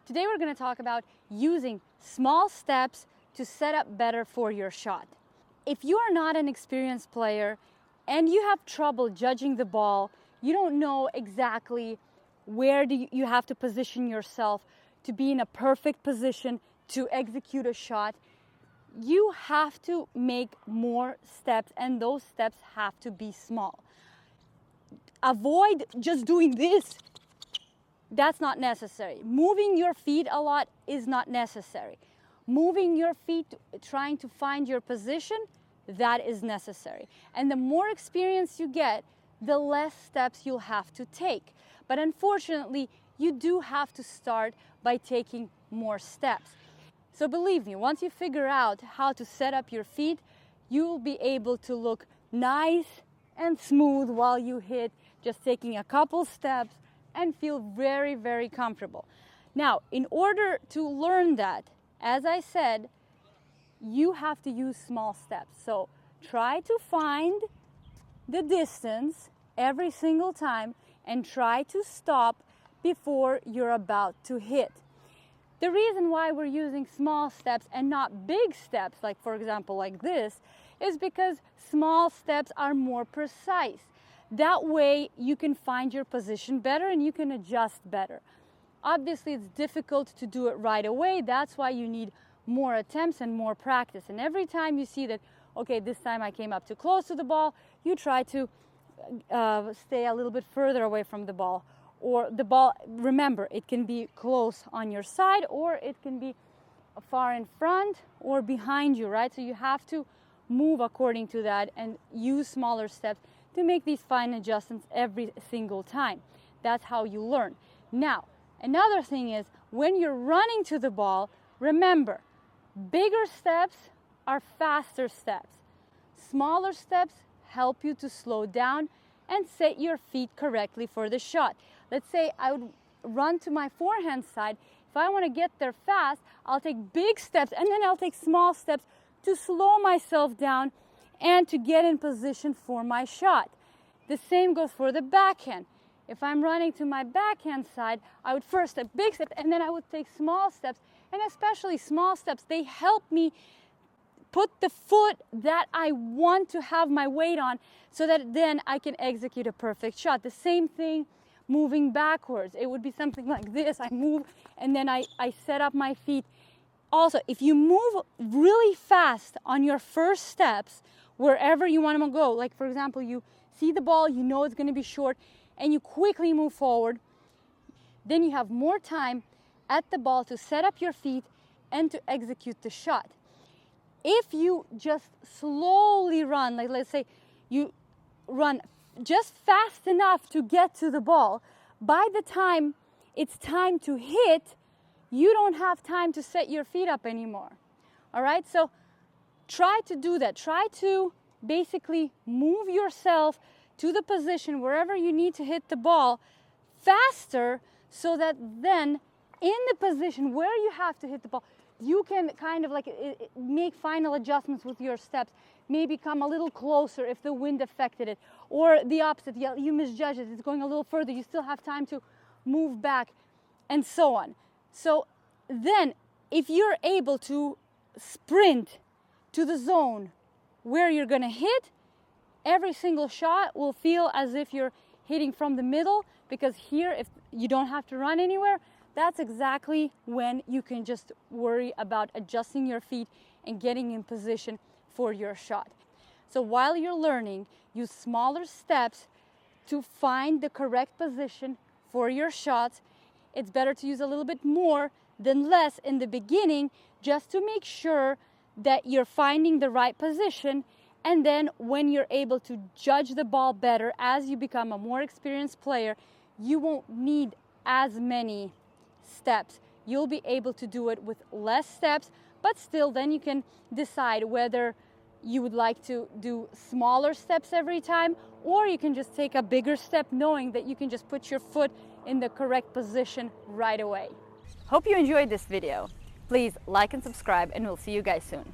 Today we're going to talk about using small steps to set up better for your shot. If you are not an experienced player and you have trouble judging the ball, you don't know exactly where you have to position yourself to be in a perfect position to execute a shot, you have to make more steps, and those steps have to be small. Avoid just doing this. That's not necessary. Moving your feet a lot is not necessary. Moving your feet, trying to find your position, that is necessary. And the more experience you get, the less steps you'll have to take. But unfortunately, you do have to start by taking more steps. So believe me, once you figure out how to set up your feet, you'll be able to look nice and smooth while you hit, just taking a couple steps, and feel very, very comfortable. Now, in order to learn that, as I said, you have to use small steps. So try to find the distance every single time and try to stop before you're about to hit. The reason why we're using small steps and not big steps, like for example like this, is because small steps are more precise. That way you can find your position better and you can adjust better. Obviously it's difficult to do it right away. That's why you need more attempts and more practice. And every time you see that, okay, this time I came up too close to the ball, you try to stay a little bit further away from the ball. Or the ball, remember, it can be close on your side or it can be far in front or behind you, right? So you have to move according to that and use smaller steps to make these fine adjustments every single time. That's how you learn. Now, another thing is when you're running to the ball, remember, bigger steps are faster steps. Smaller steps help you to slow down and set your feet correctly for the shot. Let's say I would run to my forehand side. If I want to get there fast, I'll take big steps and then I'll take small steps to slow myself down and to get in position for my shot. The same goes for the backhand. If I'm running to my backhand side, I would first take big steps and then I would take small steps. And especially small steps, they help me put the foot that I want to have my weight on so that then I can execute a perfect shot. The same thing moving backwards. It would be something like this. I move and then I set up my feet. Also, if you move really fast on your first steps, wherever you want to go, like for example, you see the ball, you know it's going to be short, and you quickly move forward, then you have more time at the ball to set up your feet and to execute the shot. If you just slowly run, like let's say you run just fast enough to get to the ball, by the time it's time to hit, you don't have time to set your feet up anymore. All right, so try to do that. Try to basically move yourself to the position wherever you need to hit the ball faster so that then in the position where you have to hit the ball, you can kind of like make final adjustments with your steps, maybe come a little closer if the wind affected it, or the opposite, you misjudge it, it's going a little further, you still have time to move back, and so on. So then, if you're able to sprint to the zone where you're gonna hit, every single shot will feel as if you're hitting from the middle, because here, if you don't have to run anywhere, that's exactly when you can just worry about adjusting your feet and getting in position for your shot. So while you're learning, use smaller steps to find the correct position for your shots. It's better to use a little bit more than less in the beginning, just to make sure that you're finding the right position. And then when you're able to judge the ball better, as you become a more experienced player, you won't need as many steps. You'll be able to do it with less steps, but still then you can decide whether you would like to do smaller steps every time, or you can just take a bigger step knowing that you can just put your foot in the correct position right away. Hope you enjoyed this video. Please like and subscribe, and we'll see you guys soon.